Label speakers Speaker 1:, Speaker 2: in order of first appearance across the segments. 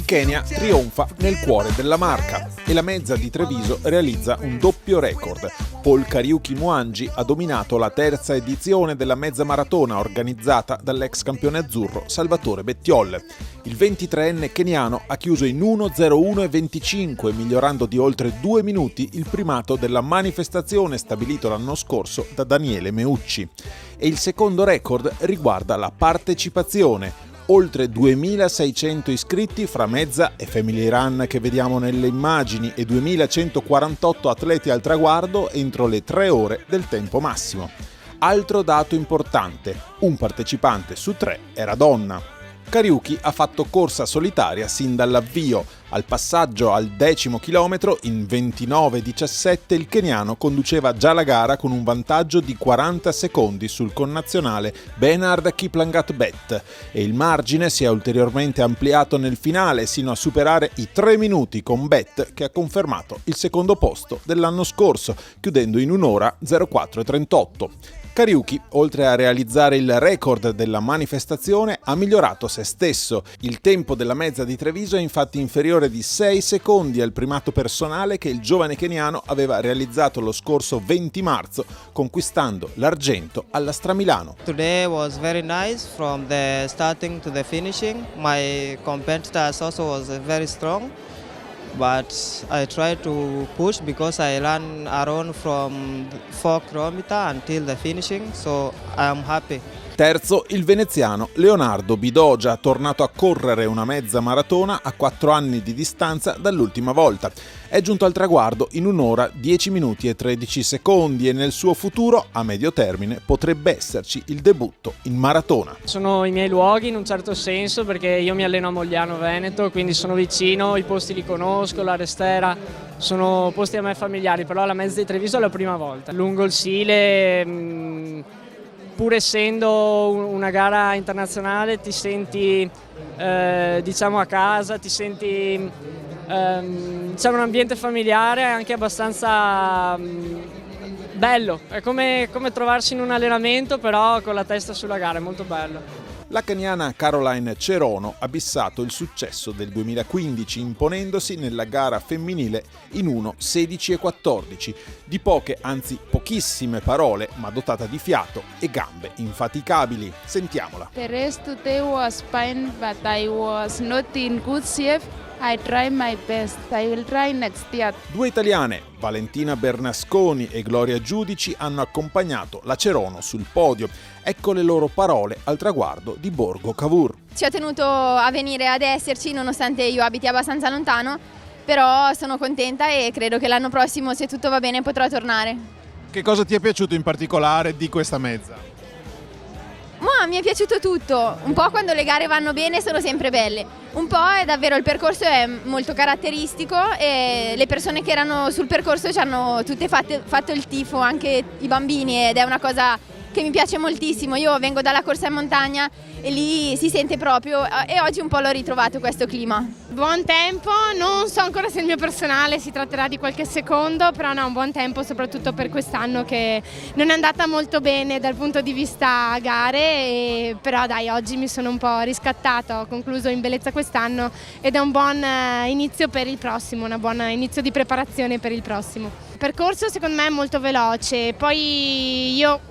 Speaker 1: Il Kenya trionfa nel cuore della Marca e la mezza di Treviso realizza un doppio record. Paul Kariuki Mwangi ha dominato la terza edizione della mezza maratona organizzata dall'ex campione azzurro Salvatore Bettiol. Il 23enne keniano ha chiuso in 1:01:25, migliorando di oltre 2 minuti il primato della manifestazione stabilito l'anno scorso da Daniele Meucci. E il secondo record riguarda la partecipazione. Oltre 2600 iscritti fra mezza e family run che vediamo nelle immagini e 2148 atleti al traguardo entro le 3 ore del tempo massimo. Altro dato importante, un partecipante su 3 era donna. Kariuki ha fatto corsa solitaria sin dall'avvio. Al passaggio al 10° chilometro, in 29:17, il keniano conduceva già la gara con un vantaggio di 40 secondi sul connazionale Bernard Kiplangat Bet e il margine si è ulteriormente ampliato nel finale sino a superare i 3 minuti con Bet, che ha confermato il secondo posto dell'anno scorso, chiudendo in 1:04:38. Kariuki, oltre a realizzare il record della manifestazione, ha migliorato se stesso. Il tempo della mezza di Treviso è infatti inferiore di 6 secondi al primato personale che il giovane keniano aveva realizzato lo scorso 20 marzo, conquistando l'argento alla Stramilano.
Speaker 2: Today was very nice from the starting to the finishing. My competitors also was very strong. But I try to push because I ran around from 4 km until the finishing, so I am happy.
Speaker 1: Terzo, il veneziano Leonardo Bidogia, tornato a correre una mezza maratona a 4 anni di distanza dall'ultima volta. È giunto al traguardo in 1 ora 10 minuti e 13 secondi e nel suo futuro, a medio termine, potrebbe esserci il debutto in maratona.
Speaker 3: Sono i miei luoghi in un certo senso perché io mi alleno a Mogliano Veneto, quindi sono vicino, i posti li conosco, la Restera, sono posti a me familiari, però la mezza di Treviso è la prima volta. Lungo il Sile, pur essendo una gara internazionale, ti senti diciamo a casa, ti senti diciamo un ambiente familiare anche abbastanza bello, è come trovarsi in un allenamento però con la testa sulla gara, è molto bello.
Speaker 1: La keniana Caroline Cherono ha bissato il successo del 2015 imponendosi nella gara femminile in 1:16:14, di poche, anzi pochissime parole, ma dotata di fiato e gambe infaticabili. Sentiamola.
Speaker 4: The race today was fine, but I was not in good shape. I try my best. I will try next year.
Speaker 1: 2 italiane, Valentina Bernasconi e Gloria Giudici, hanno accompagnato la Cherono sul podio. Ecco le loro parole al traguardo di Borgo Cavour.
Speaker 5: Ci ho tenuto a venire ad esserci nonostante io abiti abbastanza lontano, però sono contenta e credo che l'anno prossimo, se tutto va bene, potrò tornare.
Speaker 1: Che cosa ti è piaciuto in particolare di questa mezza?
Speaker 5: Ma mi è piaciuto tutto, un po' quando le gare vanno bene sono sempre belle, un po' è davvero il percorso è molto caratteristico e le persone che erano sul percorso ci hanno tutte fatto il tifo, anche i bambini, ed è una cosa che mi piace moltissimo. Io vengo dalla corsa in montagna e lì si sente proprio e oggi un po' l'ho ritrovato questo clima.
Speaker 6: Buon tempo, non so ancora se il mio personale si tratterà di qualche secondo, però no, un buon tempo soprattutto per quest'anno che non è andata molto bene dal punto di vista gare, però dai, oggi mi sono un po' riscattata, ho concluso in bellezza quest'anno ed è un buon inizio per il prossimo, un buon inizio di preparazione per il prossimo. Il percorso secondo me è molto veloce, poi io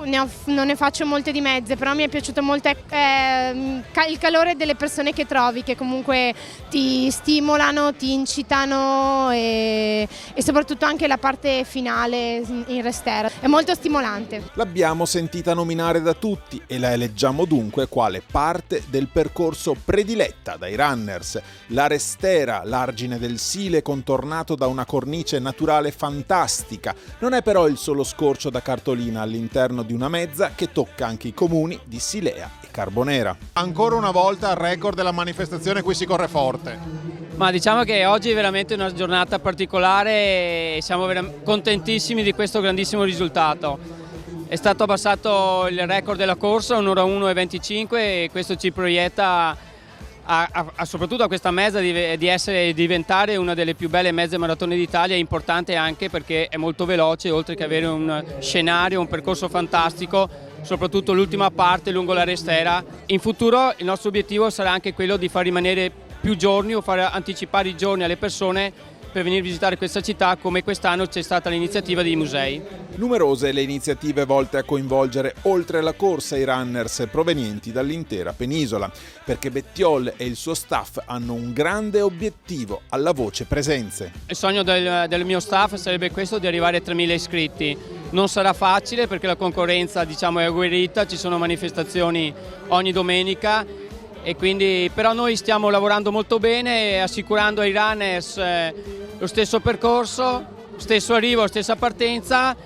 Speaker 6: non ne faccio molte di mezze, però mi è piaciuto molto il calore delle persone che trovi, che comunque ti stimolano, ti incitano e soprattutto anche la parte finale in Restera, è molto stimolante.
Speaker 1: L'abbiamo sentita nominare da tutti e la eleggiamo dunque quale parte del percorso prediletta dai runners. La Restera, l'argine del Sile contornato da una cornice naturale fantastica. Non è però il solo scorcio da cartolina all'interno di una mezza che tocca anche i comuni di Silea e Carbonera. Ancora una volta il record della manifestazione, qui si corre forte.
Speaker 3: Ma diciamo che oggi è veramente una giornata particolare e siamo contentissimi di questo grandissimo risultato. È stato abbassato il record della corsa, 1:01:25 e questo ci proietta soprattutto a questa mezza di diventare una delle più belle mezze maratone d'Italia. È importante anche perché è molto veloce, oltre che avere un scenario, un percorso fantastico, soprattutto l'ultima parte lungo la Restera. In futuro il nostro obiettivo sarà anche quello di far rimanere
Speaker 7: più giorni o fare anticipare i giorni alle persone per venire a visitare questa città, come quest'anno c'è stata l'iniziativa dei musei.
Speaker 1: Numerose le iniziative volte a coinvolgere oltre la corsa i runners provenienti dall'intera penisola, perché Bettiol e il suo staff hanno un grande obiettivo: alla voce presenze.
Speaker 7: Il sogno del mio staff sarebbe questo, di arrivare a 3.000 iscritti. Non sarà facile perché la concorrenza, diciamo, è agguerrita, ci sono manifestazioni ogni domenica, e quindi però noi stiamo lavorando molto bene, assicurando ai runners lo stesso percorso, stesso arrivo, stessa partenza,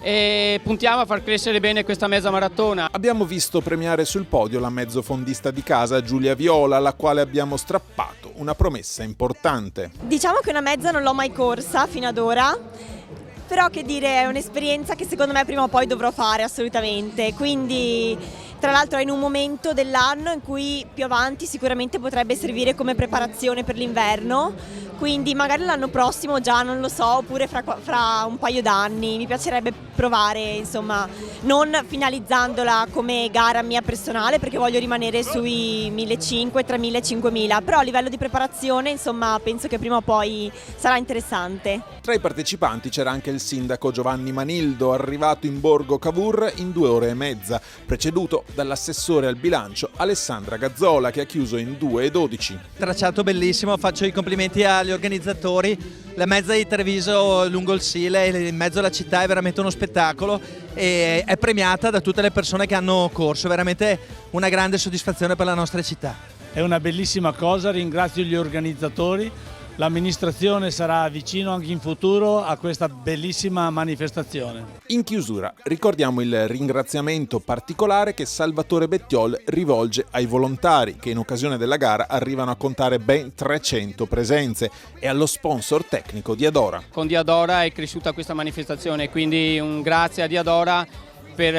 Speaker 7: e puntiamo a far crescere bene questa mezza maratona.
Speaker 1: Abbiamo visto premiare sul podio la mezzofondista di casa Giulia Viola, alla quale abbiamo strappato una promessa importante.
Speaker 8: Diciamo che una mezza non l'ho mai corsa fino ad ora, però che dire, è un'esperienza che secondo me prima o poi dovrò fare assolutamente, quindi tra l'altro è in un momento dell'anno in cui più avanti sicuramente potrebbe servire come preparazione per l'inverno, quindi magari l'anno prossimo già, non lo so, oppure fra un paio d'anni. Mi piacerebbe provare, insomma, non finalizzandola come gara mia personale, perché voglio rimanere sui 1.500, 3.000, 5.000, però a livello di preparazione, insomma, penso che prima o poi sarà interessante.
Speaker 1: Tra i partecipanti c'era anche il sindaco Giovanni Manildo, arrivato in Borgo Cavour in 2 ore e mezza, preceduto dall'assessore al bilancio Alessandra Gazzola, che ha chiuso in 2:12.
Speaker 9: Tracciato bellissimo, faccio i complimenti agli organizzatori. La mezza di Treviso lungo il Sile, in mezzo alla città, è veramente uno spettacolo e è premiata da tutte le persone che hanno corso, veramente una grande soddisfazione per la nostra città.
Speaker 10: È una bellissima cosa, ringrazio gli organizzatori. L'amministrazione sarà vicino anche in futuro a questa bellissima manifestazione.
Speaker 1: In chiusura ricordiamo il ringraziamento particolare che Salvatore Bettiol rivolge ai volontari, che in occasione della gara arrivano a contare ben 300 presenze, e allo sponsor tecnico Diadora.
Speaker 7: Con Diadora è cresciuta questa manifestazione, quindi un grazie a Diadora per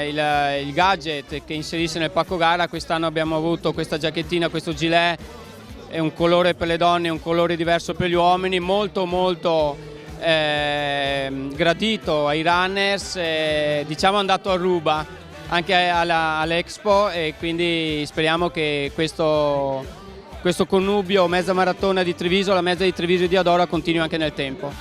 Speaker 7: il gadget che inserisse nel pacco gara. Quest'anno abbiamo avuto questa giacchettina, questo gilet, è un colore per le donne, un colore diverso per gli uomini, molto gradito ai runners, diciamo andato a ruba anche all'Expo, e quindi speriamo che questo connubio mezza maratona di Treviso, la mezza di Treviso e di Diadora continui anche nel tempo.